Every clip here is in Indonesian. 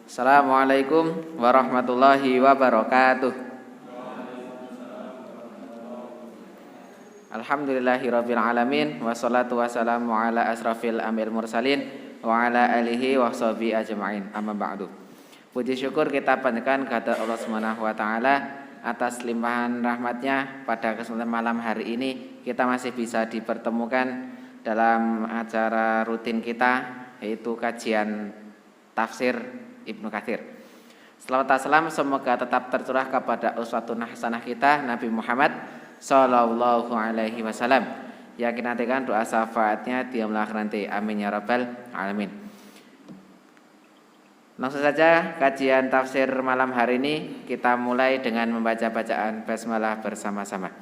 Assalamualaikum warahmatullahi wabarakatuh. Alhamdulillahirabbil alamin wassalatu wassalamu ala asrafil anbiya'il mursalin wa ala alihi wa sahbihi ajma'in. Amma ba'du. Puji syukur kita panjatkan kepada Allah Subhanahu wa taala atas limpahan rahmatnya. Pada kesempatan malam hari ini kita masih bisa dipertemukan dalam acara rutin kita, yaitu kajian tafsir Ibnu Katsir. Selawat salam semoga tetap tercurah kepada uswatun hasanah kita Nabi Muhammad sallallahu alaihi wasallam. Ya, kita nantikan doa syafaatnya di yaumul akhir nanti. Amin ya rabbal alamin. Langsung saja kajian tafsir malam hari ini kita mulai dengan membaca bacaan basmalah bersama-sama.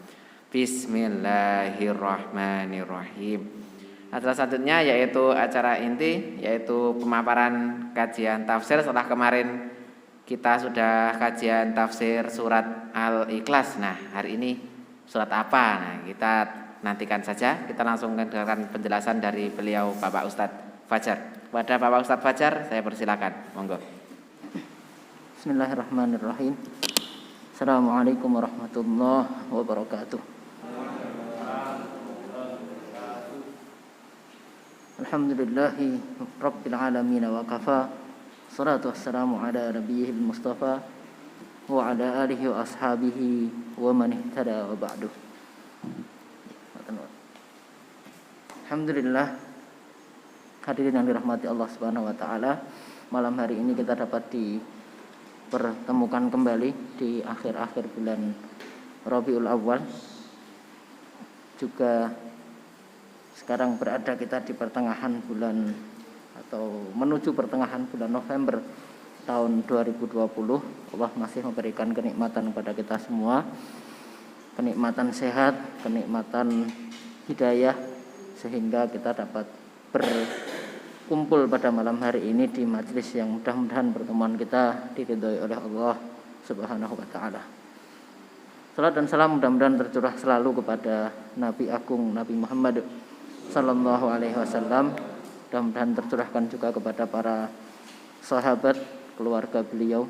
Bismillahirrahmanirrahim. Acara selanjutnya yaitu acara inti, yaitu pemaparan kajian tafsir. Setelah kemarin kita sudah kajian tafsir surat Al-Ikhlas. Nah, hari ini surat apa? Nah, kita nantikan saja. Kita langsung dengarkan penjelasan dari beliau Bapak Ustadz Fajar. Kepada Bapak Ustadz Fajar, saya persilakan. Monggo. Bismillahirrahmanirrahim. Assalamualaikum warahmatullahi wabarakatuh. Alhamdulillahi rabbil alamin wa kafa. Salatu wassalamu ala nabiyyil mustafa wa ala alihi wa ashabihi wa man ihtada wa ba'du. Alhamdulillah, hadirin yang dirahmati Allah Subhanahu wa taala, malam hari ini kita dapat dipertemukan kembali di akhir-akhir bulan Rabiul Awal. Juga sekarang berada kita di pertengahan bulan atau menuju pertengahan bulan November tahun 2020. Allah masih memberikan kenikmatan kepada kita semua, kenikmatan sehat, kenikmatan hidayah, sehingga kita dapat berkumpul pada malam hari ini di majelis yang mudah-mudahan pertemuan kita diridhoi oleh Allah Subhanahu wa taala. Salat dan salam mudah-mudahan tercurah selalu kepada Nabi Agung Nabi Muhammad sallallahu alaihi wasallam. Mudah-mudahan tercurahkan juga kepada para sahabat, keluarga beliau,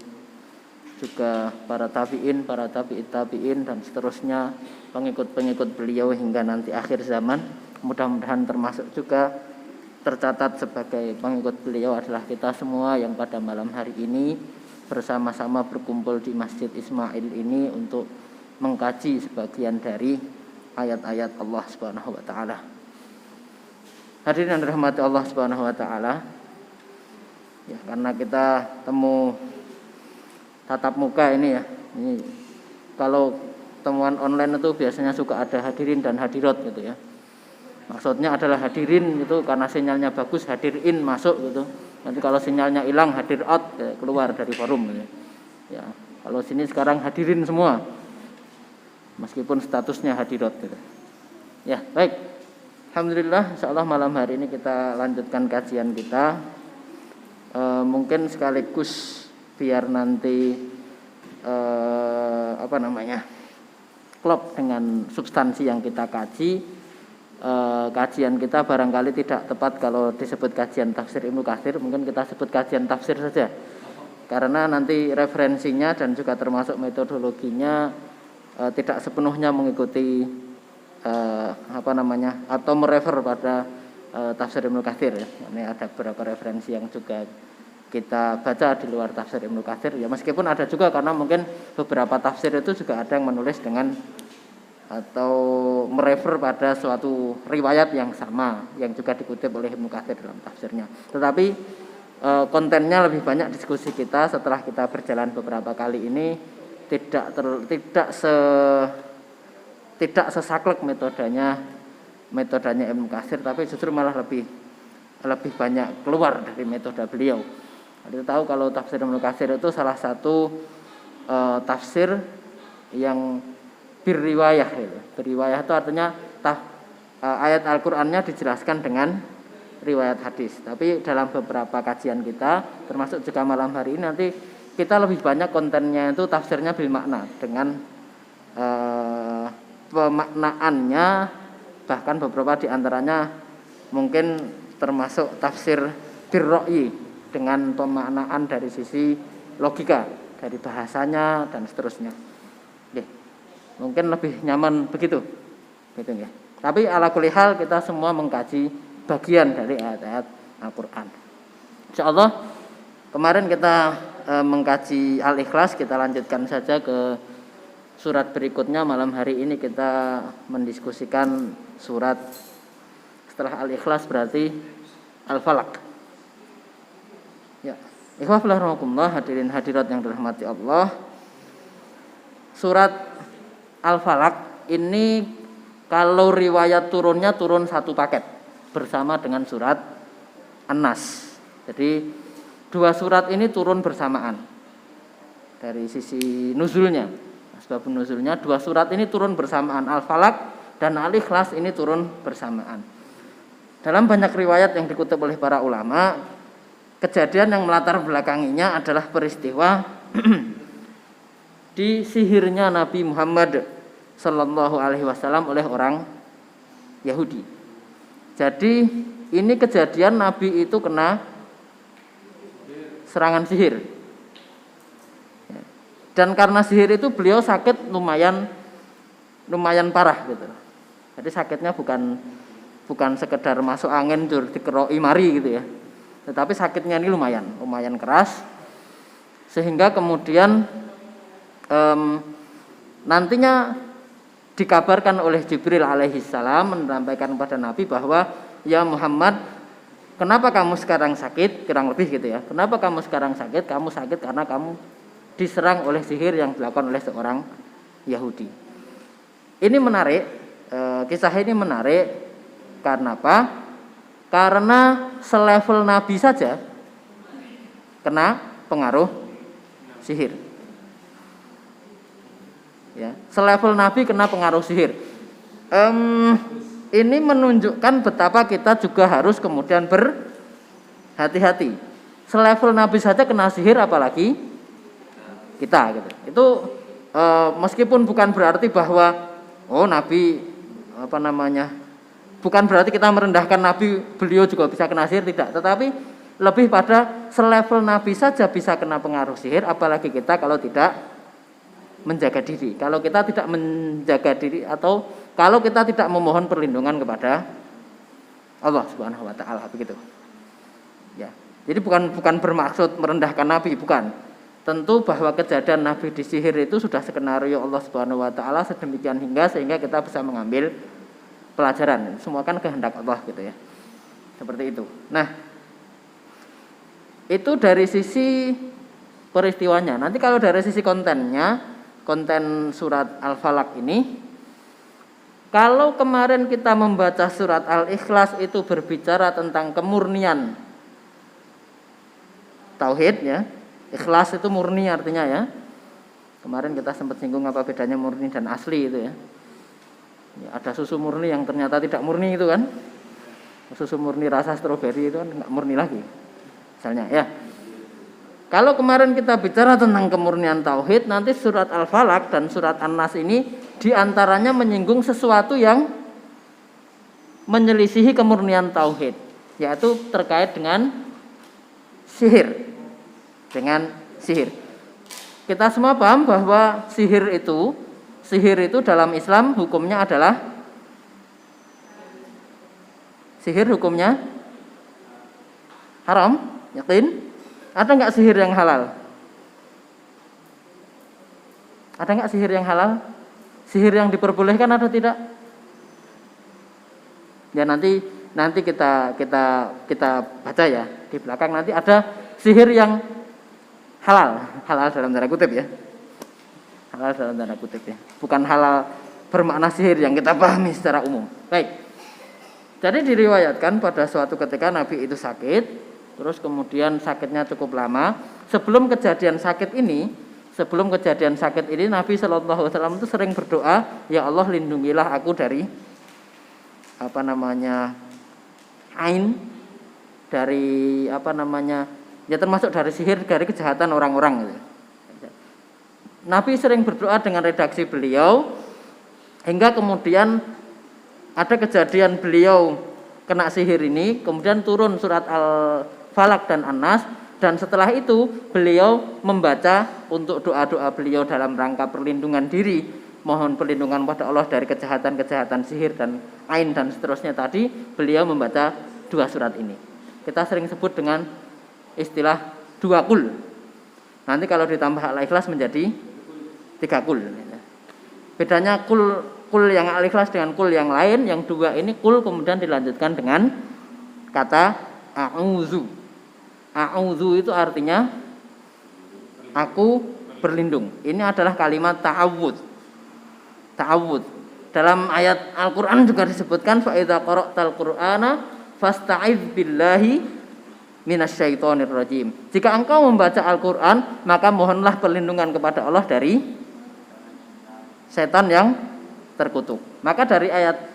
juga para tabi'in, para tabi'it tabi'in, dan seterusnya pengikut-pengikut beliau hingga nanti akhir zaman. Mudah-mudahan termasuk juga tercatat sebagai pengikut beliau adalah kita semua yang pada malam hari ini bersama-sama berkumpul di Masjid Ismail ini untuk mengkaji sebagian dari ayat-ayat Allah Subhanahu wa taala. Hadirin yang dirahmati Allah Subhanahu wa taala, ya, karena kita temu tatap muka ini ya. Ini kalau temuan online itu biasanya suka ada hadirin dan hadirat gitu ya. Maksudnya adalah hadirin itu karena sinyalnya bagus, hadirin masuk gitu. Nanti kalau sinyalnya hilang, hadir out, ya, keluar dari forum gitu. Ya, kalau sini sekarang hadirin semua, meskipun statusnya hadirat gitu. Ya, baik. Alhamdulillah, insyaallah malam hari ini kita lanjutkan kajian kita. Mungkin sekaligus biar nanti klop dengan substansi yang kita kaji. Kajian kita barangkali tidak tepat kalau disebut kajian tafsir Ibnu Katsir, mungkin kita sebut kajian tafsir saja. Karena nanti referensinya dan juga termasuk metodologinya tidak sepenuhnya mengikuti atau merefer pada tafsir Ibnu Katsir ya. Ini ada beberapa referensi yang juga kita baca di luar tafsir Ibnu Katsir ya, meskipun ada juga karena mungkin beberapa tafsir itu juga ada yang menulis dengan atau merefer pada suatu riwayat yang sama yang juga dikutip oleh Ibnu Katsir dalam tafsirnya. Tetapi kontennya lebih banyak diskusi kita setelah kita berjalan beberapa kali ini tidak sesaklek metodenya Ibnu Katsir, tapi justru malah lebih banyak keluar dari metode beliau. Kita tahu kalau tafsir Ibnu Katsir itu salah satu tafsir yang berriwayah. Berriwayah itu artinya ayat Al-Qur'annya dijelaskan dengan riwayat hadis. Tapi dalam beberapa kajian kita, termasuk juga malam hari ini, nanti kita lebih banyak kontennya itu tafsirnya bil makna, dengan pemaknaannya, bahkan beberapa di antaranya mungkin termasuk tafsir birra'yi, dengan pemaknaan dari sisi logika, dari bahasanya dan seterusnya. Oke. Mungkin lebih nyaman begitu. Gitu ya. Tapi ala kulli hal kita semua mengkaji bagian dari ayat-ayat Al-Qur'an. Insyaallah kemarin kita mengkaji Al-Ikhlas, kita lanjutkan saja ke surat berikutnya. Malam hari ini kita mendiskusikan surat setelah Al-Ikhlas berarti Al-Falaq. Ya, ikhwah fillah rahimakumullah, hadirin hadirat yang dirahmati Allah. Surat Al-Falaq ini kalau riwayat turunnya turun satu paket bersama dengan surat An-Nas. Jadi dua surat ini turun bersamaan. Dari sisi nuzulnya, asbabun nuzulnya, dua surat ini turun bersamaan. Al-Falaq dan Al-Ikhlas ini turun bersamaan. Dalam banyak riwayat yang dikutip oleh para ulama, kejadian yang melatar belakanginya adalah peristiwa disihirnya Nabi Muhammad Sallallahu Alaihi Wasallam oleh orang Yahudi. Jadi ini kejadian Nabi itu kena serangan sihir. Dan karena sihir itu beliau sakit lumayan parah gitu. Jadi sakitnya bukan sekedar masuk angin dikeroi mari gitu ya. Tetapi sakitnya ini lumayan keras, sehingga kemudian nantinya dikabarkan oleh Jibril alaihissalam menyampaikan kepada Nabi bahwa ya Muhammad, kenapa kamu sekarang sakit, kurang lebih gitu ya. Kenapa kamu sekarang sakit? Kamu sakit karena kamu diserang oleh sihir yang dilakukan oleh seorang Yahudi. Ini menarik, kisah ini menarik karena apa? Karena selevel Nabi saja kena pengaruh sihir. Ya, selevel Nabi kena pengaruh sihir. Ini menunjukkan betapa kita juga harus kemudian berhati-hati. Selevel Nabi saja kena sihir, apalagi kita gitu. Itu meskipun bukan berarti bahwa Nabi bukan berarti kita merendahkan Nabi, beliau juga bisa kena sihir, tidak. Tetapi lebih pada selevel Nabi saja bisa kena pengaruh sihir, apalagi kita kalau tidak menjaga diri. Kalau kita tidak menjaga diri atau kalau kita tidak memohon perlindungan kepada Allah Subhanahu wa taala, begitu. Ya. Jadi bukan bermaksud merendahkan Nabi, bukan. Tentu bahwa kejadian Nabi disihir itu sudah skenario Allah Subhanahu wa taala sedemikian sehingga kita bisa mengambil pelajaran. Semua kan kehendak Allah gitu ya. Seperti itu. Nah, itu dari sisi peristiwanya. Nanti kalau dari sisi kontennya, konten surat Al-Falaq ini, kalau kemarin kita membaca surat Al-Ikhlas itu berbicara tentang kemurnian tauhid ya. Ikhlas itu murni artinya ya. Kemarin kita sempat singgung apa bedanya murni dan asli itu ya. Ada susu murni yang ternyata tidak murni itu kan. Susu murni rasa stroberi itu kan enggak murni lagi. Misalnya ya. Kalau kemarin kita bicara tentang kemurnian tauhid, nanti surat Al-Falaq dan surat An-Nas ini diantaranya menyinggung sesuatu yang menyelisihi kemurnian tauhid, yaitu terkait dengan sihir. Kita semua paham bahwa sihir itu dalam Islam hukumnya adalah haram, yakin? Ada nggak sihir yang halal? Ada nggak sihir yang halal? Sihir yang diperbolehkan ada tidak? Ya nanti kita baca ya di belakang, nanti ada sihir yang halal dalam tanda kutip ya. Halal dalam tanda kutip ya. Bukan halal bermakna sihir yang kita pahami secara umum. Baik. Jadi diriwayatkan pada suatu ketika Nabi itu sakit. Terus kemudian sakitnya cukup lama. Sebelum kejadian sakit ini Nabi Shallallahu Alaihi Wasallam itu sering berdoa, ya Allah lindungilah aku dari ain, dari ya termasuk dari sihir, dari kejahatan orang-orang gitu. Nabi sering berdoa dengan redaksi beliau, hingga kemudian ada kejadian beliau kena sihir ini, kemudian turun surat Al-Falaq dan An-Nas, Dan setelah itu beliau membaca untuk doa-doa beliau dalam rangka perlindungan diri, mohon perlindungan pada Allah dari kejahatan-kejahatan sihir dan ain dan seterusnya tadi. Beliau membaca 2 surat ini. Kita sering sebut dengan istilah 2 kul. Nanti kalau ditambah Al-Ikhlas menjadi 3 kul. Bedanya kul yang Al-Ikhlas dengan kul yang lain, yang 2 ini kul kemudian dilanjutkan dengan kata a'udzu. A'udzu itu artinya aku berlindung. Ini adalah kalimat ta'awud. Ta'awud. Dalam ayat Al-Qur'an juga disebutkan fa idza qara'tal qur'ana fasta'iz billahi minasyaitonir rajim. Jika engkau membaca Al-Qur'an, maka mohonlah perlindungan kepada Allah dari setan yang terkutuk. Maka dari ayat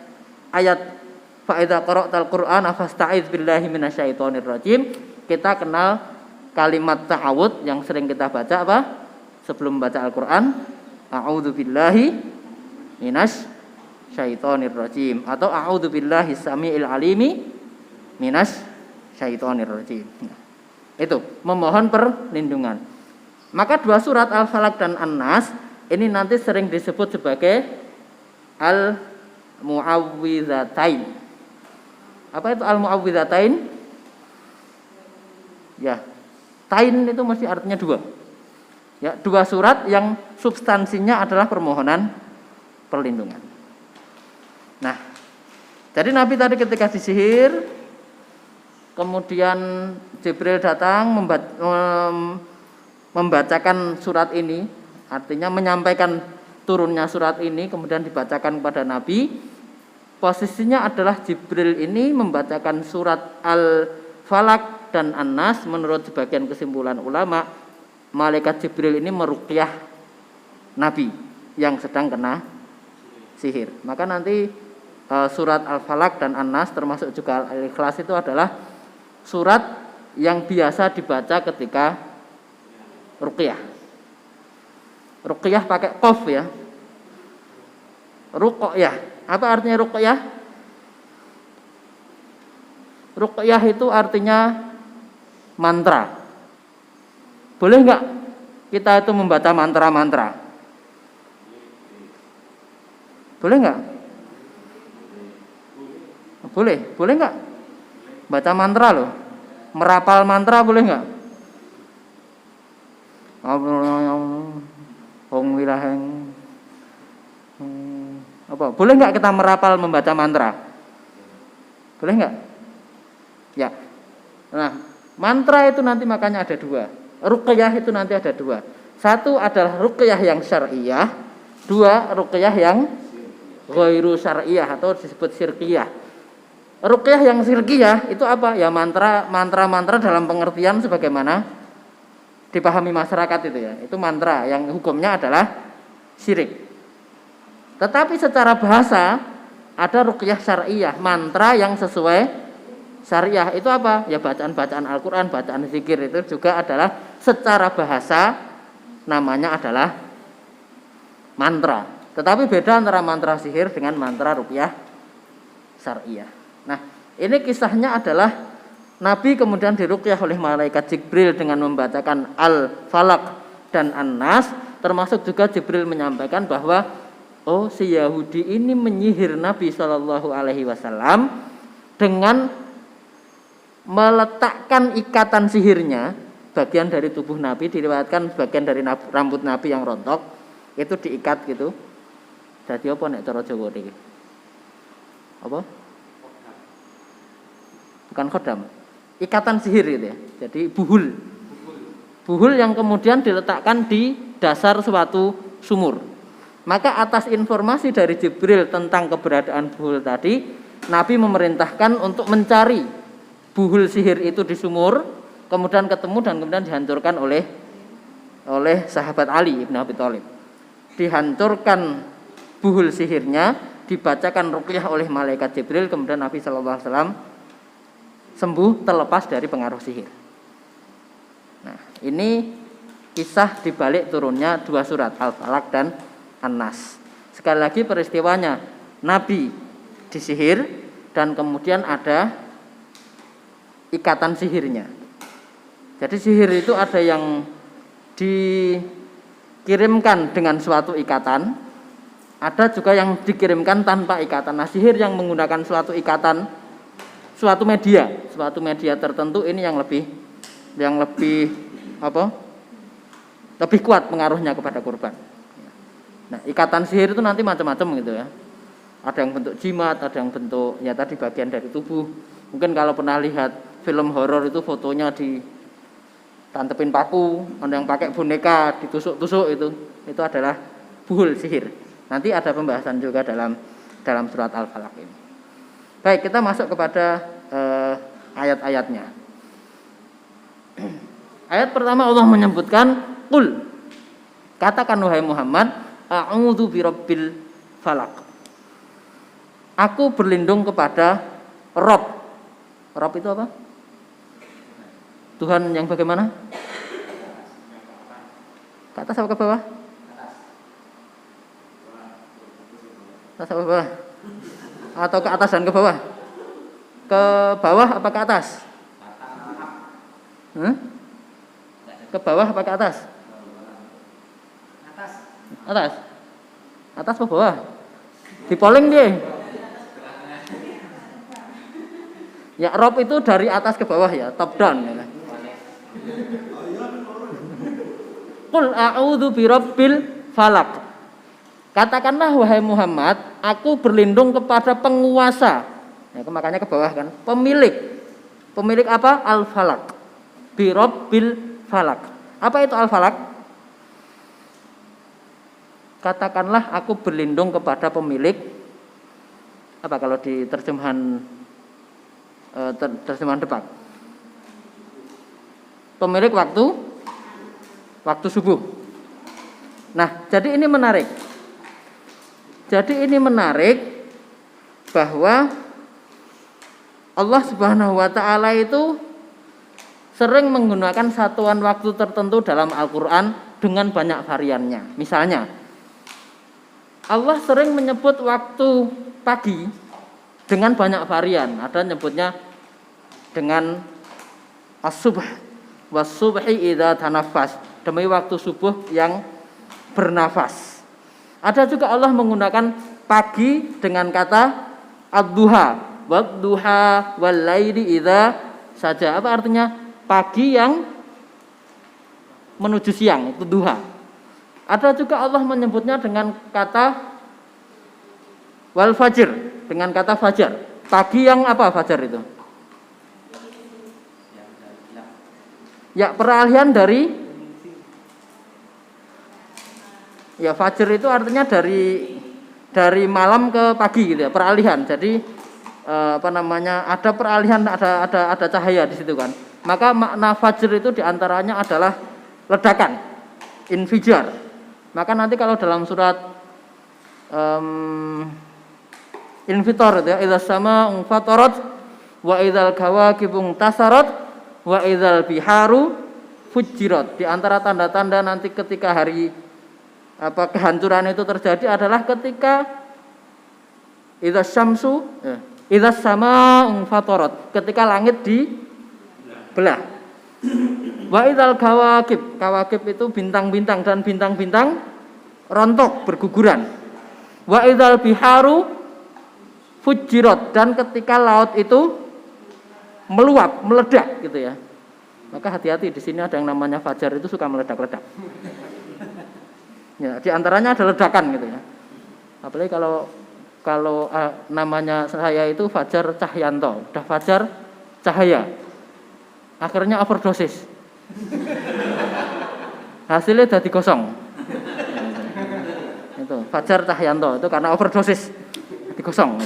fa idza qara'tal qur'ana fasta'iz billahi minasyaitonir rajim, kita kenal kalimat ta'awud yang sering kita baca apa? Sebelum membaca Al-Qur'an, a'udzu billahi minasyaitonir rajim atau a'udzu billahi samiil alimi minasyaitonir rajim. Itu memohon perlindungan. Maka 2 surat Al-Falaq dan An-Nas ini nanti sering disebut sebagai Al-Mu'awwidzatain. Apa itu Al-Mu'awwidzatain? Ya, tain itu mesti artinya 2. Ya, 2 surat yang substansinya adalah permohonan perlindungan. Nah, jadi Nabi tadi ketika disihir, kemudian Jibril datang membacakan surat ini, artinya menyampaikan turunnya surat ini, kemudian dibacakan kepada Nabi. Posisinya adalah Jibril ini membacakan surat Al-Falaq dan An-Nas. Menurut sebagian kesimpulan ulama, malaikat Jibril ini meruqyah Nabi yang sedang kena sihir. Maka nanti surat Al-Falaq dan An-Nas termasuk juga Al-Ikhlas itu adalah surat yang biasa dibaca ketika ruqyah. Ruqyah pakai qaf ya. Ruqyah. Apa artinya ruqyah? Ruqyah itu artinya mantra. Boleh enggak kita itu membaca mantra-mantra? Boleh enggak? Boleh enggak? Baca mantra loh. Merapal mantra boleh enggak? Apa? Boleh enggak kita merapal membaca mantra? Boleh enggak? Ya. Nah, mantra itu nanti makanya ada 2. Ruqyah itu nanti ada 2. Satu adalah ruqyah yang syar'iyah, 2 ruqyah yang ghairu syar'iyah atau disebut syirkiyah. Ruqyah yang syirkiyah itu apa? Ya mantra-mantra dalam pengertian sebagaimana dipahami masyarakat itu ya. Itu mantra yang hukumnya adalah syirik. Tetapi secara bahasa ada ruqyah syar'iyah, mantra yang sesuai syariah. Itu apa? Ya bacaan-bacaan Al-Qur'an, bacaan zikir itu juga adalah secara bahasa namanya adalah mantra. Tetapi beda antara mantra sihir dengan mantra ruqyah syariah. Nah, ini kisahnya adalah Nabi kemudian diruqyah oleh malaikat Jibril dengan membacakan Al-Falaq dan An-Nas, termasuk juga Jibril menyampaikan bahwa si Yahudi ini menyihir Nabi SAW dengan meletakkan ikatan sihirnya, bagian dari tubuh Nabi, diriwayatkan bagian dari rambut Nabi yang rontok itu diikat gitu. Jadi apa nek cara Jawa iki? Apa? Bukan khodam. Ikatan sihir itu ya. Jadi buhul. Buhul yang kemudian diletakkan di dasar suatu sumur. Maka atas informasi dari Jibril tentang keberadaan buhul tadi, Nabi memerintahkan untuk mencari buhul sihir itu di sumur, kemudian ketemu dan kemudian dihancurkan oleh sahabat Ali ibn Abi Thalib. Dihancurkan buhul sihirnya, dibacakan ruqyah oleh malaikat Jibril, kemudian Nabi SAW sembuh terlepas dari pengaruh sihir. Nah, ini kisah dibalik turunnya 2 surat Al-Falaq dan An-Nas. Sekali lagi peristiwanya, Nabi disihir dan kemudian ada ikatan sihirnya. Jadi sihir itu ada yang dikirimkan dengan suatu ikatan, ada juga yang dikirimkan tanpa ikatan. Nah, sihir yang menggunakan suatu ikatan, suatu media tertentu ini yang lebih lebih kuat pengaruhnya kepada korban. Nah, ikatan sihir itu nanti macam-macam gitu ya. Ada yang bentuk jimat, ada yang bentuk ya tadi bagian dari tubuh. Mungkin kalau pernah lihat film horor itu fotonya ditantepin paku, ada yang pakai boneka ditusuk-tusuk, itu adalah buhul sihir. Nanti ada pembahasan juga dalam surat Al-Falaq ini. Baik, kita masuk kepada ayat-ayatnya. Ayat pertama Allah menyebutkan qul, katakan wahai Muhammad, a'udzu birabbil falaq. Aku berlindung kepada Rob. Rob itu apa? Tuhan yang bagaimana? Ke atas apa ke bawah? Atas apa ke bawah? Atau ke atas dan ke bawah? Ke bawah apa ke atas? Ke bawah apa ke atas? Atas. Atas apa bawah? Di polling dia. Ya, Rob itu dari atas ke bawah ya, top down ya. Qul a'udzu birabbil falaq. Katakanlah wahai Muhammad, aku berlindung kepada penguasa. Ya, makanya ke bawah kan. Pemilik apa? Al-falaq. Birabbil falaq. Apa itu al-falaq? Katakanlah aku berlindung kepada pemilik apa kalau di terjemahan depan? Pemilik waktu subuh. Nah, jadi ini menarik. Bahwa Allah Subhanahu wa taala itu sering menggunakan satuan waktu tertentu dalam Al-Qur'an dengan banyak variannya. Misalnya, Allah sering menyebut waktu pagi dengan banyak varian. Ada nyebutnya dengan as-subh, was-subhi idza tanaffas, demi waktu subuh yang bernafas. Ada juga Allah menggunakan pagi dengan kata ad-duha, wad-duha wal laili idza saja. Apa artinya? Pagi yang menuju siang, itu duha. Ada juga Allah menyebutnya dengan kata wal fajr, dengan kata fajar. Pagi yang apa fajar itu? Ya, peralihan dari ya fajar itu artinya dari malam ke pagi gitu ya, peralihan. Jadi ada peralihan, ada cahaya di situ kan. Maka makna fajar itu diantaranya adalah ledakan, infijar. Maka nanti kalau dalam surat Infitar ya, idza sama fatarat wa idzal kawakibu tasarat wa idzal biharu fujirat. Di antara tanda-tanda nanti ketika hari kehancuran itu terjadi adalah ketika idza syamsu idza sama fatarat, ketika langit dibelah. Wa idzal kawakib itu bintang-bintang, dan bintang-bintang rontok berguguran. Wa idzal biharu fujirat, dan ketika laut itu meluap, meledak gitu ya. Maka hati-hati, di sini ada yang namanya fajar itu suka meledak-ledak. Ya, di antaranya ada ledakan gitu ya. Apalagi kalau namanya saya itu Fajar Cahyanto, udah Fajar Cahaya. Akhirnya overdosis. Hasilnya jadi kosong. Itu Fajar Cahyanto itu karena overdosis, jadi kosong.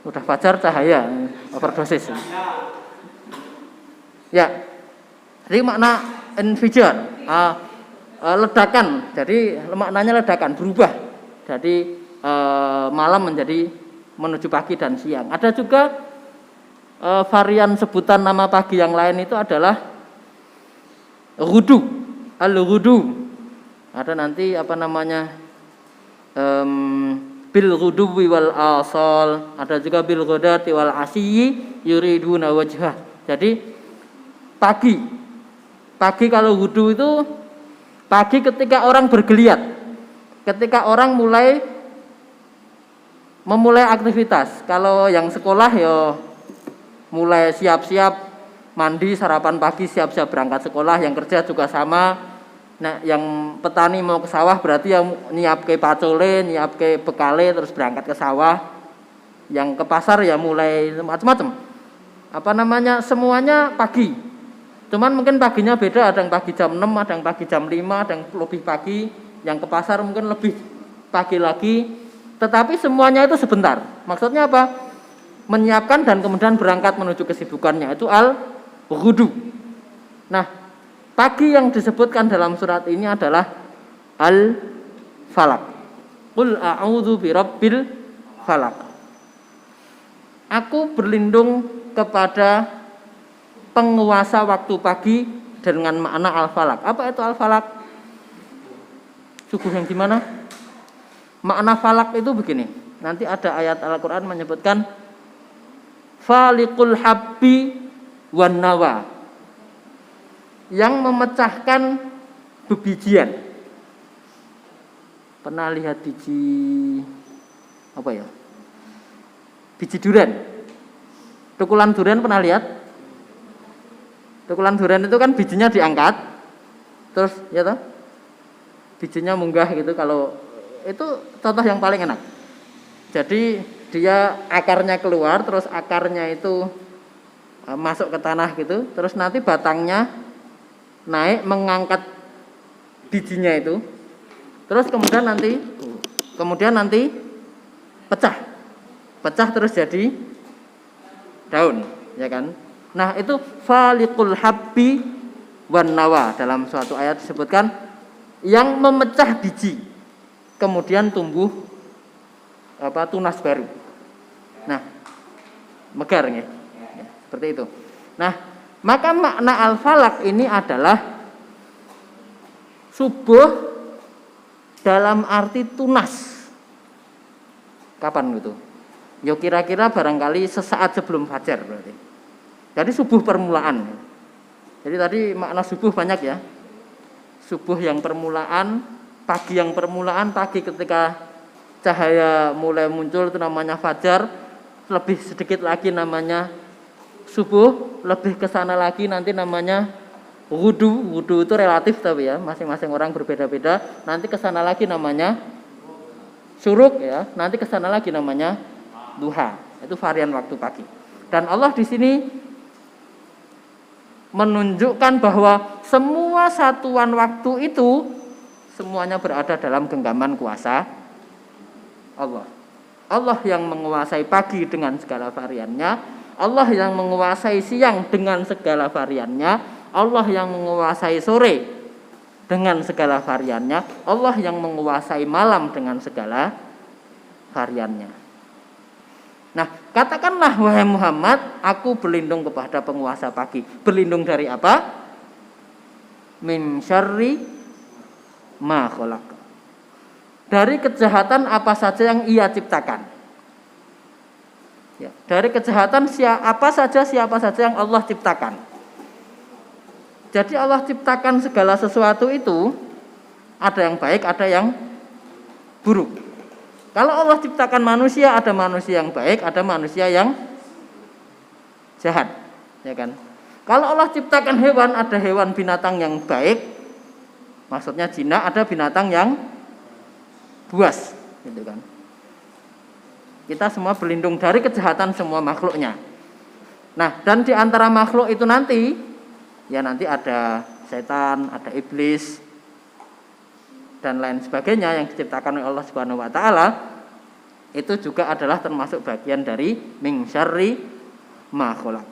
Udah Fajar Cahaya, overdosis. Ya, jadi makna infijar, ledakan. Jadi maknanya ledakan, berubah. Jadi malam menjadi menuju pagi dan siang. Ada juga varian sebutan nama pagi yang lain itu adalah ghudu, al-ghudu. Ada nanti bil ghuduwi wal asal, ada juga bil ghadati wal asyi yuriduna wajhah. Jadi pagi. Pagi kalau wudu itu pagi ketika orang bergeliat. Ketika orang memulai aktivitas. Kalau yang sekolah ya mulai siap-siap mandi, sarapan pagi, siap-siap berangkat sekolah. Yang kerja juga sama. Nah, yang petani mau ke sawah berarti yang nyiap ke pacole, nyiap ke bekale terus berangkat ke sawah. Yang ke pasar ya mulai macam-macam. Semuanya pagi. Cuman mungkin paginya beda, ada yang pagi jam 6, ada yang pagi jam 5, ada yang lebih pagi. Yang ke pasar mungkin lebih pagi lagi. Tetapi semuanya itu sebentar. Maksudnya apa? Menyiapkan dan kemudian berangkat menuju kesibukannya. Itu al-ghudu. Nah, pagi yang disebutkan dalam surat ini adalah al-falak. Qul a'udzu birabbil falak. Aku berlindung kepada penguasa waktu pagi dengan makna al-falak. Apa itu al-falak? Subuh yang gimana? Makna falak itu begini. Nanti ada ayat Al-Quran menyebutkan falikul habbi wan nawa, yang memecahkan bebijian. Pernah lihat biji apa ya? Biji durian. Tukulan durian pernah lihat? Tukulan durian itu kan bijinya diangkat, terus ya toh, bijinya munggah gitu. Kalau itu contoh yang paling enak. Jadi dia akarnya keluar, terus akarnya itu masuk ke tanah gitu, terus nanti batangnya naik mengangkat bijinya itu, terus kemudian nanti pecah terus jadi daun, ya kan? Nah, itu falikul habbi wan nawa, dalam suatu ayat disebutkan yang memecah biji kemudian tumbuh tunas baru. Nah, megar ya, seperti itu. Nah, maka makna al-falak ini adalah subuh dalam arti tunas. Kapan gitu? Ya kira-kira barangkali sesaat sebelum fajar berarti. Jadi subuh permulaan. Jadi tadi makna subuh banyak ya. Subuh yang permulaan, pagi yang permulaan, pagi ketika cahaya mulai muncul itu namanya fajar. Lebih sedikit lagi namanya subuh, lebih ke sana lagi nanti namanya wudu. Wudu itu relatif tapi ya, masing-masing orang berbeda-beda. Nanti ke sana lagi namanya syuruk ya, nanti ke sana lagi namanya duha. Itu varian waktu pagi. Dan Allah di sini menunjukkan bahwa semua satuan waktu itu semuanya berada dalam genggaman kuasa Allah. Allah yang menguasai pagi dengan segala variannya, Allah yang menguasai siang dengan segala variannya, Allah yang menguasai sore dengan segala variannya, Allah yang menguasai malam dengan segala variannya. Nah, katakanlah wahai Muhammad, aku berlindung kepada penguasa pagi. Berlindung dari apa? Min syarri ma khalaq. Dari kejahatan apa saja yang ia ciptakan. Ya, dari kejahatan siapa saja yang Allah ciptakan. Jadi Allah ciptakan segala sesuatu itu ada yang baik, ada yang buruk. Kalau Allah ciptakan manusia, ada manusia yang baik, ada manusia yang jahat, ya kan? Kalau Allah ciptakan hewan, ada hewan binatang yang baik, maksudnya jinak, ada binatang yang buas, gitu kan? Kita semua berlindung dari kejahatan semua makhluknya. Nah, dan di antara makhluk itu nanti ada setan, ada iblis, dan lain sebagainya yang diciptakan oleh Allah Subhanahu wa taala, itu juga adalah termasuk bagian dari min syarri ma khalaq.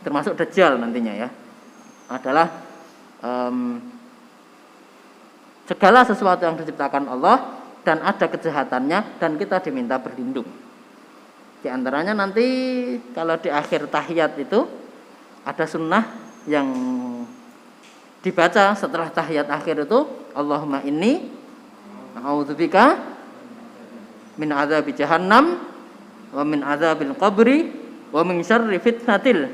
Termasuk dajjal nantinya ya. Adalah segala sesuatu yang diciptakan Allah dan ada kejahatannya dan kita diminta berlindung. Di antaranya nanti kalau di akhir tahiyat itu ada sunnah yang dibaca setelah tahiyat akhir itu, Allahumma inni a'udzubika min adzabi jahannam wa min adzabil qabri wa min syarri fitnatil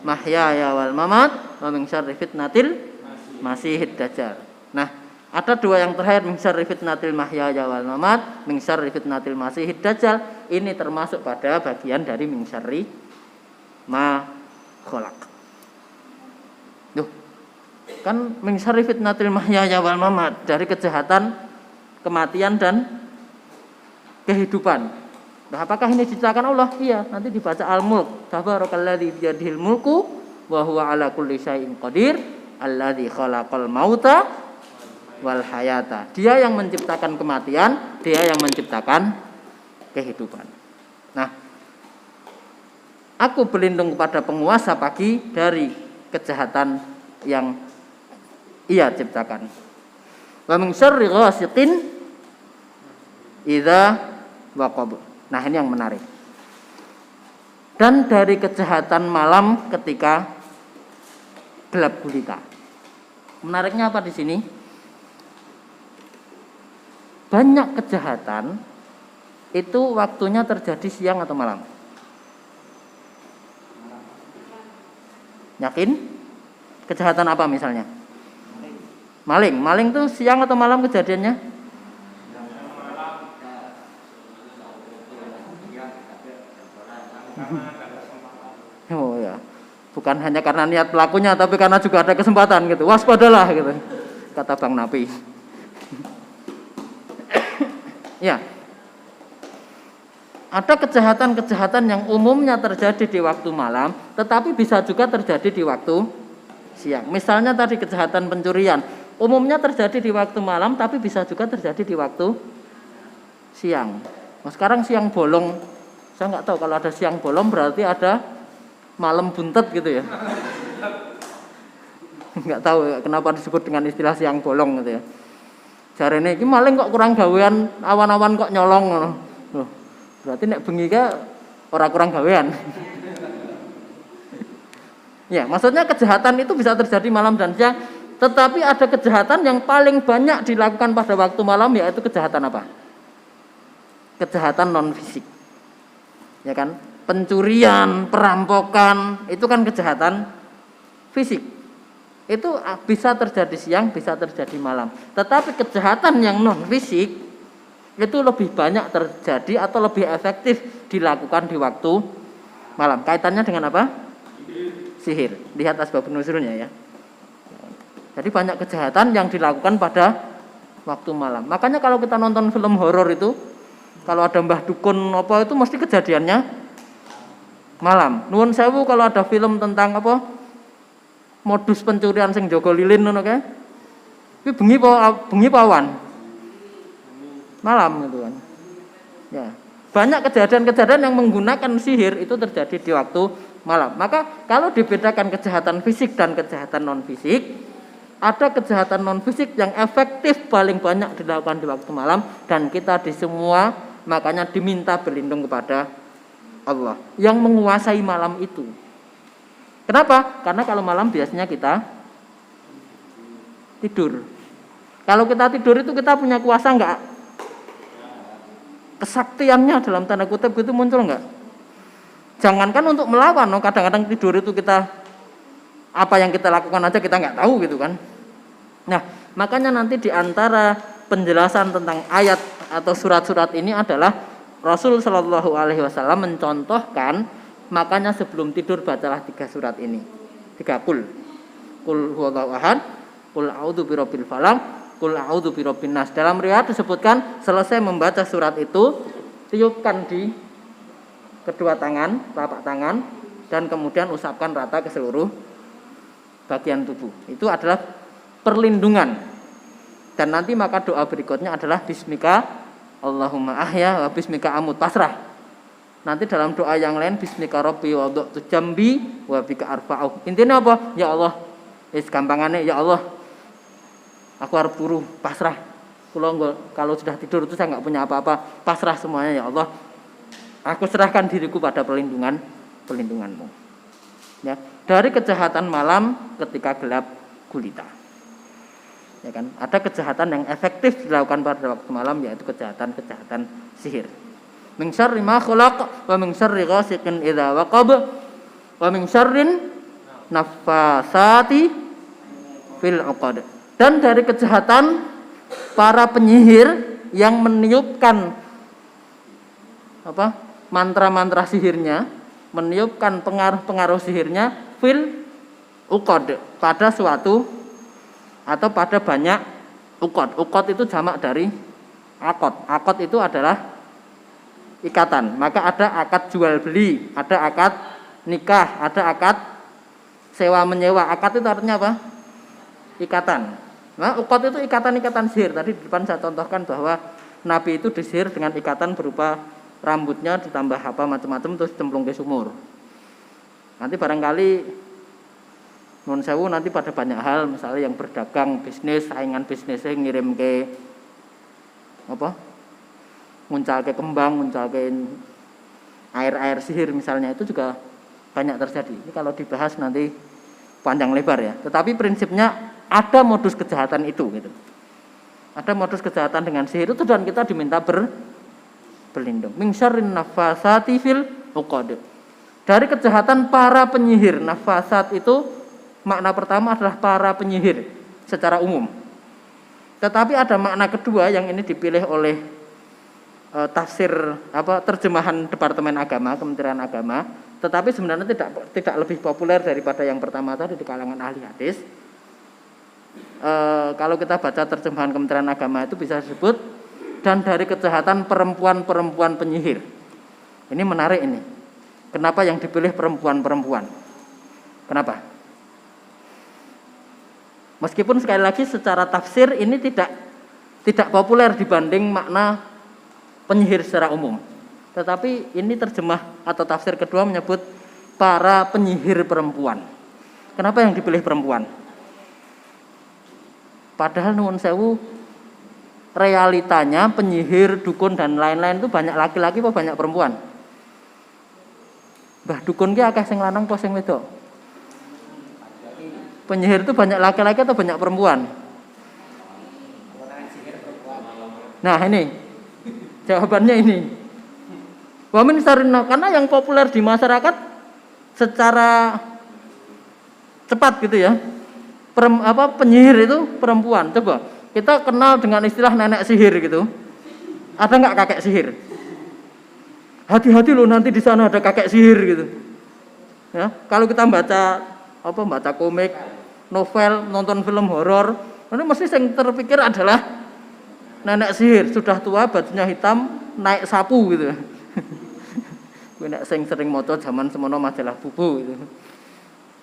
mahyaya wal mamat wa min syarri fitnatil masihid dajjal. Nah, ada dua yang terakhir, min syarri fitnatil mahyaya wal mamat, min syarri fitnatil masihid dajjal. Ini termasuk pada bagian dari min syarri ma khalaq. Duh. Kan min syarri fitnatil mahyaya wal mamat, dari kejahatan kematian dan kehidupan. Nah, apakah ini diciptakan Allah? Iya, nanti dibaca Al-Mulk. Tabarakalladzi biyadihil mulku wa huwa ala kulli syai'in qadir, alladzi khalaqal mauta wal hayata. Dia yang menciptakan kematian, dia yang menciptakan kehidupan. Nah, aku berlindung kepada penguasa pagi dari kejahatan yang ia ciptakan. Wa min syarri ghasiqin idza waqab. Nah, ini yang menarik. Dan dari kejahatan malam ketika gelap gulita. Menariknya apa di sini? Banyak kejahatan itu waktunya terjadi siang atau malam? Yakin? Kejahatan apa misalnya? Maling. Maling itu siang atau malam kejadiannya? Oh ya, bukan hanya karena niat pelakunya, tapi karena juga ada kesempatan gitu. Waspadalah gitu, kata Bang Napi. Ya, ada kejahatan-kejahatan yang umumnya terjadi di waktu malam, tetapi bisa juga terjadi di waktu siang. Misalnya tadi kejahatan pencurian, umumnya terjadi di waktu malam, tapi bisa juga terjadi di waktu siang. Nah, sekarang siang bolong, saya nggak tahu kalau ada siang bolong berarti ada malam buntet gitu ya. Nggak tahu kenapa disebut dengan istilah siang bolong gitu ya. Jarene iki maling kok kurang gawean, awan-awan kok nyolong ngono. Loh, berarti nek bengi ka ora kurang gawean. Ya, maksudnya kejahatan itu bisa terjadi malam dan siang, tetapi ada kejahatan yang paling banyak dilakukan pada waktu malam, yaitu kejahatan apa? Kejahatan non fisik. Ya kan, pencurian, perampokan, itu kan kejahatan fisik. Itu bisa terjadi siang, bisa terjadi malam. Tetapi kejahatan yang non fisik itu lebih banyak terjadi atau lebih efektif dilakukan di waktu malam. Kaitannya dengan apa? Sihir. Lihat asbabun nuzulnya ya. Jadi banyak kejahatan yang dilakukan pada waktu malam. Makanya kalau kita nonton film horor itu, kalau ada mbah dukun apa itu mesti kejadiannya malam. Nuwun sewu kalau ada film tentang apa modus pencurian sing jaga lilin ngono kae. Kuwi bengi pawan. Malam gitu kan. Ya. Banyak kejadian-kejadian yang menggunakan sihir itu terjadi di waktu malam. Maka kalau dibedakan kejahatan fisik dan kejahatan non fisik, ada kejahatan non fisik yang efektif paling banyak dilakukan di waktu malam, dan kita di semua makanya diminta berlindung kepada Allah yang menguasai malam itu. Kenapa? Karena kalau malam biasanya kita tidur. Kalau kita tidur itu kita punya kuasa enggak? Kesaktiannya dalam tanda kutip itu muncul enggak? Jangankan untuk melawan, kadang-kadang tidur itu kita apa yang kita lakukan aja kita enggak tahu gitu kan. Nah, makanya nanti di antara penjelasan tentang ayat atau surat-surat ini adalah Rasul Shallallahu Alaihi Wasallam mencontohkan, makanya sebelum tidur bacalah 3 surat ini, 3 kul huwallahu ahad, kul a'udzu birabbil falaq, kul a'udzu birabbin nas. Dalam riwayat disebutkan selesai membaca surat itu tiupkan di kedua tangan, telapak tangan, dan kemudian usapkan rata ke seluruh bagian tubuh. Itu adalah perlindungan. Dan nanti maka doa berikutnya adalah bismika Allahumma ahya wa bismika amut, pasrah. Nanti dalam doa yang lain bismika rabbi wa wada'tu jambi wa bika arfa'u. Intinya apa? Ya Allah, gampangannya ya Allah, aku harus turu, pasrah. Kalau sudah tidur itu saya nggak punya apa-apa, pasrah semuanya ya Allah. Aku serahkan diriku pada perlindunganmu. Ya, dari kejahatan malam ketika gelap gulita. Ya kan? Ada kejahatan yang efektif dilakukan pada waktu malam, yaitu kejahatan sihir. Min syarri ma khalaq wa min syarri ghasiqin idza waqab wa min syarrin nafasati fil uqad. Dan dari kejahatan para penyihir yang meniupkan mantra-mantra sihirnya, meniupkan pengaruh-pengaruh sihirnya fil uqad, pada suatu atau pada banyak uqad. Uqad itu jamak dari akad. Akad itu adalah ikatan. Maka ada akad jual beli, ada akad nikah, ada akad sewa menyewa. Akad itu artinya apa? Ikatan. Nah, uqad itu ikatan-ikatan sihir. Tadi di depan saya contohkan bahwa Nabi itu disihir dengan ikatan berupa rambutnya ditambah apa macam-macam terus cemplung ke sumur. Nanti barangkali nun sewu nanti pada banyak hal, misalnya yang berdagang bisnis, saingan bisnisnya ngirim ke muncul ke kembang, muncul ke air sihir misalnya, itu juga banyak terjadi. Ini kalau dibahas nanti panjang lebar ya. Tetapi prinsipnya ada modus kejahatan itu gitu. Ada modus kejahatan dengan sihir itu dan kita diminta berlindung. Min syarrin nafasati fil uqad. Dari kejahatan para penyihir. Nafasat itu makna pertama adalah para penyihir secara umum. Tetapi ada makna kedua yang ini dipilih oleh tafsir terjemahan Departemen Agama, Kementerian Agama, tetapi sebenarnya tidak lebih populer daripada yang pertama tadi di kalangan ahli hadis. Kalau kita baca terjemahan Kementerian Agama itu bisa disebut dan dari kejahatan perempuan-perempuan penyihir. Ini menarik ini. Kenapa yang dipilih perempuan-perempuan? Kenapa? Meskipun sekali lagi secara tafsir ini tidak populer dibanding makna penyihir secara umum. Tetapi ini terjemah atau tafsir kedua menyebut para penyihir perempuan. Kenapa yang dipilih perempuan? Padahal nuwun sewu realitanya penyihir, dukun dan lain-lain itu banyak laki-laki apa banyak perempuan? Mbah dukun ki akeh sing lanang apa sing wedok? Penyihir itu banyak laki-laki atau banyak perempuan? Nah ini jawabannya ini. Wa min syarrin, karena yang populer di masyarakat secara cepat gitu ya. Penyihir itu perempuan. Coba kita kenal dengan istilah nenek sihir gitu. Ada nggak kakek sihir? Hati-hati loh nanti di sana ada kakek sihir gitu. Ya, kalau kita baca komik, novel, nonton film horor, ini mesti yang terpikir adalah nenek sihir sudah tua, bajunya hitam, naik sapu gitu. Nek sing sering maca zaman semono majalah bubu gitu.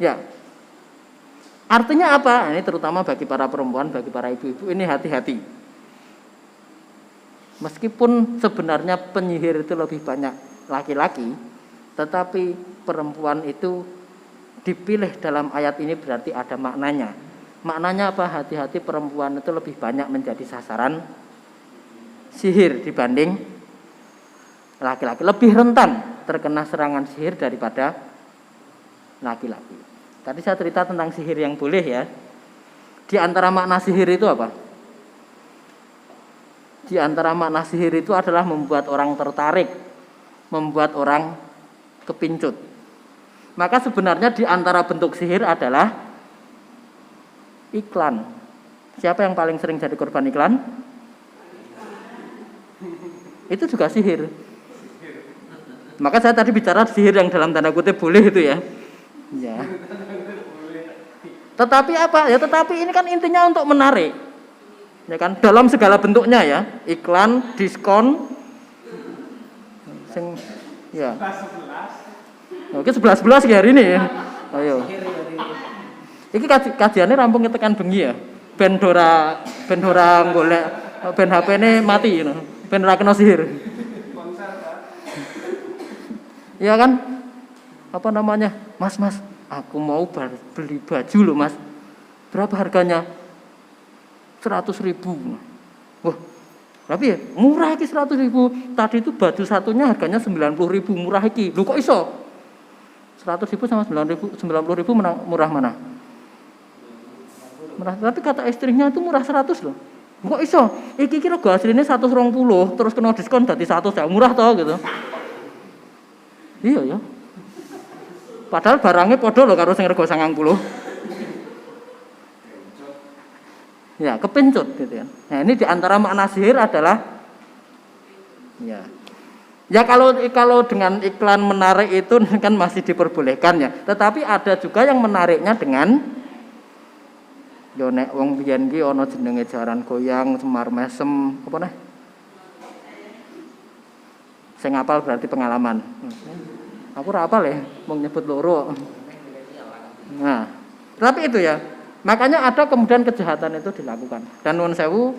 Ya. Artinya apa? Ini terutama bagi para perempuan, bagi para ibu-ibu, ini hati-hati. Meskipun sebenarnya penyihir itu lebih banyak laki-laki, tetapi perempuan itu dipilih dalam ayat ini berarti ada maknanya. Maknanya apa? Hati-hati, perempuan itu lebih banyak menjadi sasaran sihir dibanding laki-laki. Lebih rentan terkena serangan sihir daripada laki-laki. Tadi saya cerita tentang sihir yang boleh ya. Di antara makna sihir itu apa? Di antara makna sihir itu adalah membuat orang tertarik, membuat orang kepincut. Maka sebenarnya di antara bentuk sihir adalah iklan. Siapa yang paling sering jadi korban iklan? Itu juga sihir. Maka saya tadi bicara sihir yang dalam tanda kutip boleh itu ya. Ya. Tetapi apa? Ya tetapi ini kan intinya untuk menarik. Ya kan dalam segala bentuknya ya. Iklan, diskon. Ya. Oke 11 ya hari ini ya. Ayo. Iki kajiannya rampung tekan bengi ya. Ben ora golek ben HP-ne mati ngono. Ben ora kena sihir. Iya kan? Apa namanya? Mas, aku mau beli baju loh mas. Berapa harganya? 100.000. Wah, tapi ya murah iki 100.000. Tadi itu baju satunya harganya 90.000, murah iki. Loh kok iso? 100.000 sama 90.000 murah mana? Murah. Tapi kata istrinya itu murah 100 loh. Kok iso? Iki kira go asline 120 terus kena diskon dadi 100 ya murah toh gitu. Iya ya. Padahal barangnya padha lho karo sing rega 90. Ya, kepencut gitu kan. Nah, ini di antara makna sihir adalah ya. Ya kalau dengan iklan menarik itu kan masih diperbolehkan ya. Tetapi ada juga yang menariknya dengan yo nek wong biyen ki ana jenenge jaran goyang, semar mesem, apa nih? Sing apal berarti pengalaman. Aku ora apal ya, mau nyebut loro. Nah, tapi itu ya. Makanya ada kemudian kejahatan itu dilakukan. Dan nuwun sewu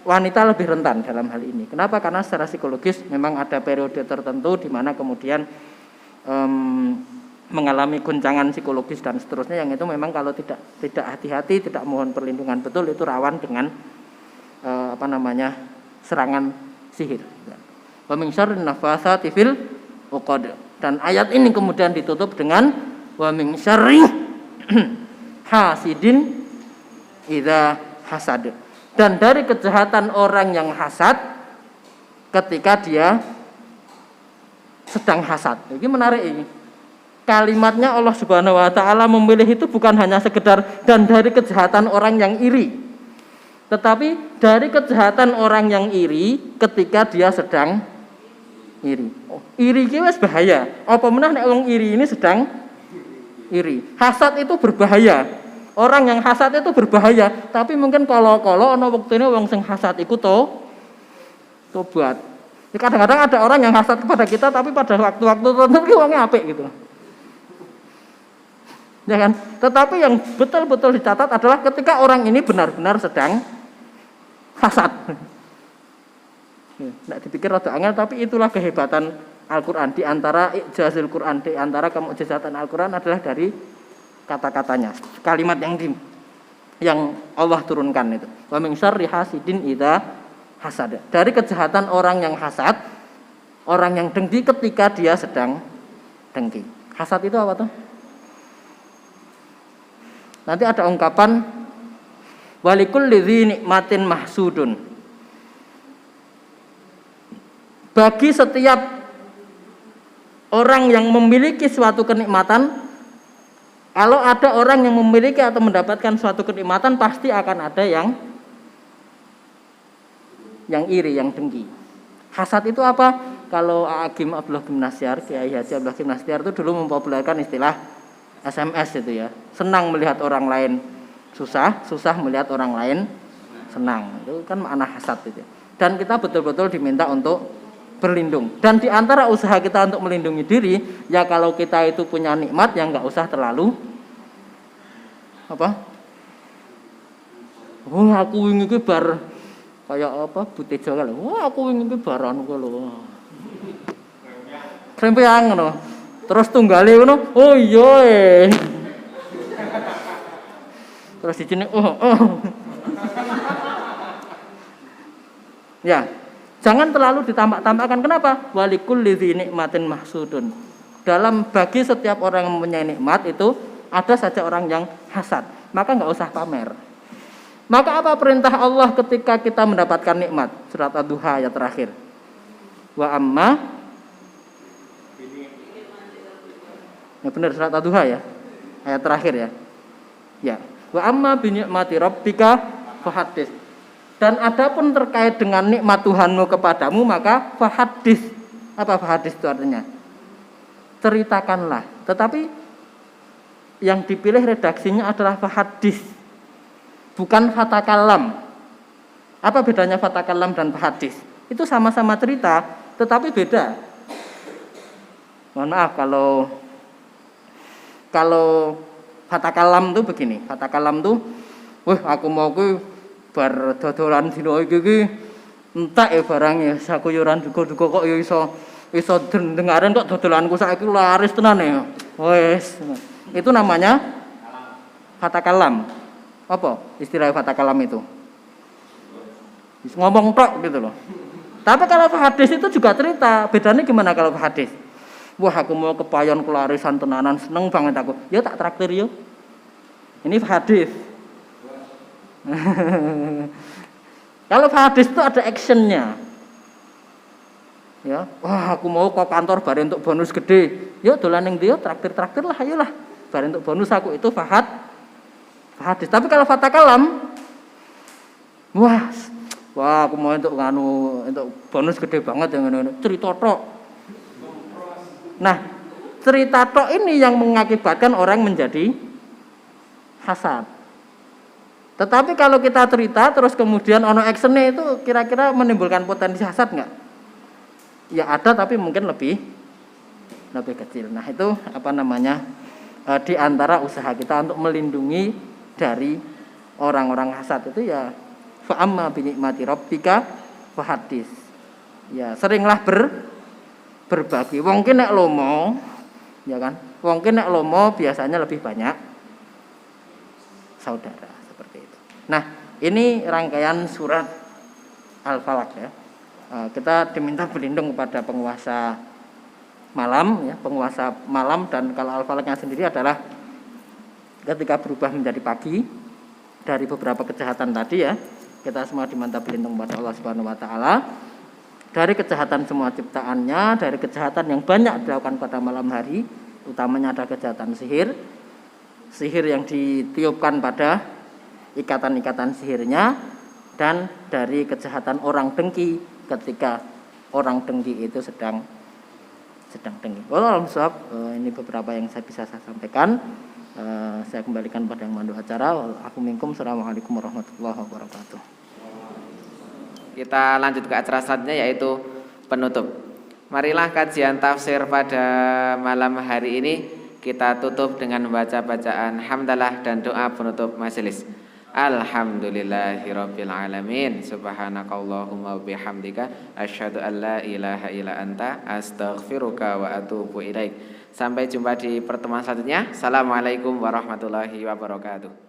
wanita lebih rentan dalam hal ini. Kenapa? Karena secara psikologis memang ada periode tertentu di mana kemudian mengalami guncangan psikologis dan seterusnya yang itu memang kalau tidak hati-hati, tidak mohon perlindungan betul itu rawan dengan serangan sihir. Wa min syarrin nafatsati fil 'uqad. Dan ayat ini kemudian ditutup dengan wa min syarri hasidin idza hasad. Dan dari kejahatan orang yang hasad ketika dia sedang hasad. Ini menarik ini. Kalimatnya Allah Subhanahu wa taala memilih itu bukan hanya sekedar dan dari kejahatan orang yang iri. Tetapi dari kejahatan orang yang iri ketika dia sedang iri. Oh, iri ki wis bahaya. Apa menah nek wong iri ini sedang iri. Hasad itu berbahaya. Orang yang hasad itu berbahaya, tapi mungkin kalau ana wektune wong sing hasad iku tobat. Ya, kadang-kadang ada orang yang hasad kepada kita tapi pada waktu-waktu tertentu ki wonge apik gitu. Ya kan? Tetapi yang betul-betul dicatat adalah ketika orang ini benar-benar sedang hasad. Nggak dipikir rada angel, tapi itulah kehebatan Al-Qur'an. Di antara ijazul Qur'an, di antara kemukjizatan Al-Qur'an adalah dari kata-katanya, kalimat yang Allah turunkan itu. Wa min syarri hasidin idza hasad. Dari kejahatan orang yang hasad, orang yang dengki ketika dia sedang dengki. Hasad itu apa tuh? Nanti ada ungkapan walikul lidzi nikmatin mahsudun. Bagi setiap orang yang memiliki suatu kenikmatan, kalau ada orang yang memiliki atau mendapatkan suatu kenikmatan, pasti akan ada yang iri, yang dengki. Hasad itu apa? Kalau Agim Abdullah bin Nasyar, Kiai Haji Abdullah bin Nasyar itu dulu mempopulerkan istilah SMS itu ya. Senang melihat orang lain susah melihat orang lain senang. Itu kan makna hasad itu. Dan kita betul-betul diminta untuk berlindung. Dan di antara usaha kita untuk melindungi diri, ya kalau kita itu punya nikmat yang enggak usah terlalu oh aku wingi ki bar kayak Butejo lho. Oh aku wingi ki baran kok lho. Krempeang ngono. Terus tunggale ngono. Oh iya. Terus dijene Ya. Jangan terlalu ditambah-tambahkan. Kenapa? Walikul lidzi nikmatin mahsudun. Dalam bagi setiap orang yang mempunyai nikmat itu ada saja orang yang hasad. Maka enggak usah pamer. Maka apa perintah Allah ketika kita mendapatkan nikmat? Surat Ad-Duha ayat terakhir. Wa amma ya benar surat Ad-Duha ya. Ayat terakhir ya. Ya. Wa amma bi ni'mati rabbika fahaddits. Dan adapun terkait dengan nikmat Tuhanmu kepadamu maka fahaddits. Apa fahaddits itu artinya? Ceritakanlah. Tetapi yang dipilih redaksinya adalah fahaddits. Bukan fatakalam. Apa bedanya fatakalam dan fahaddits? Itu sama-sama cerita, tetapi beda. Mohon maaf kalau fatakalam tuh begini. Fatakalam tuh, wah aku mau bar dodolan dino iki entek ya barangnya sakuyuran duga-duga kok ya iso dengaran kok dodolanku saiki laris tenan ya. Wes. Itu namanya fatakalam. Apa istilah fatakalam itu? Ngomong tok gitu loh. Tapi kalau hadis itu juga cerita. Bedanya gimana kalau hadis? Wah aku mau kepayon kelarisan tenanan, seneng banget aku. Ya tak traktir yuk. Ini hadis. Kalau hadis itu ada actionnya. Ya, wah aku mau ke kantor bare untuk bonus gede. Yuk dolan ning dia traktir lah, ayolah. Bar untuk bonus aku itu fahadis. Tapi kalau fatakalam, wah aku mau untuk bonus gede banget yang ngono. Cerita tok. Nah, cerita tok ini yang mengakibatkan orang menjadi hasad. Tetapi kalau kita cerita terus kemudian ono actionnya itu kira-kira menimbulkan potensi hasad nggak? Ya ada, tapi mungkin lebih kecil. Nah itu di antara usaha kita untuk melindungi dari orang-orang hasad itu ya fa'amma binikmati rabbika fahadis. Ya seringlah berbagi. Wong ki nek lomo, ya kan? Wong ki nek lomo biasanya lebih banyak saudara, seperti itu. Nah ini rangkaian surat Al-Falaq ya. Kita diminta berlindung kepada penguasa malam, dan kalau Al-Falaqnya sendiri adalah ketika berubah menjadi pagi dari beberapa kejahatan tadi ya, kita semua diminta berlindung kepada Allah Subhanahu wa taala dari kejahatan semua ciptaannya, dari kejahatan yang banyak dilakukan pada malam hari, utamanya ada kejahatan sihir yang ditiupkan pada ikatan-ikatan sihirnya, dan dari kejahatan orang dengki ketika orang dengki itu sedang dengki. Wallahu a'lam. Ini beberapa yang saya bisa sampaikan. Saya kembalikan pada yang mandu acara. Aku minkum. Assalamualaikum warahmatullahi wabarakatuh. Kita lanjut ke acara selanjutnya, yaitu penutup. Marilah kajian tafsir pada malam hari ini kita tutup dengan membaca bacaan hamdalah dan doa penutup majelis. Alhamdulillahirabbil alamin. Subhanakallahumma wa bihamdika asyhadu an la ilaha illa anta astaghfiruka wa atubu ilaik. Sampai jumpa di pertemuan selanjutnya. Assalamualaikum warahmatullahi wabarakatuh.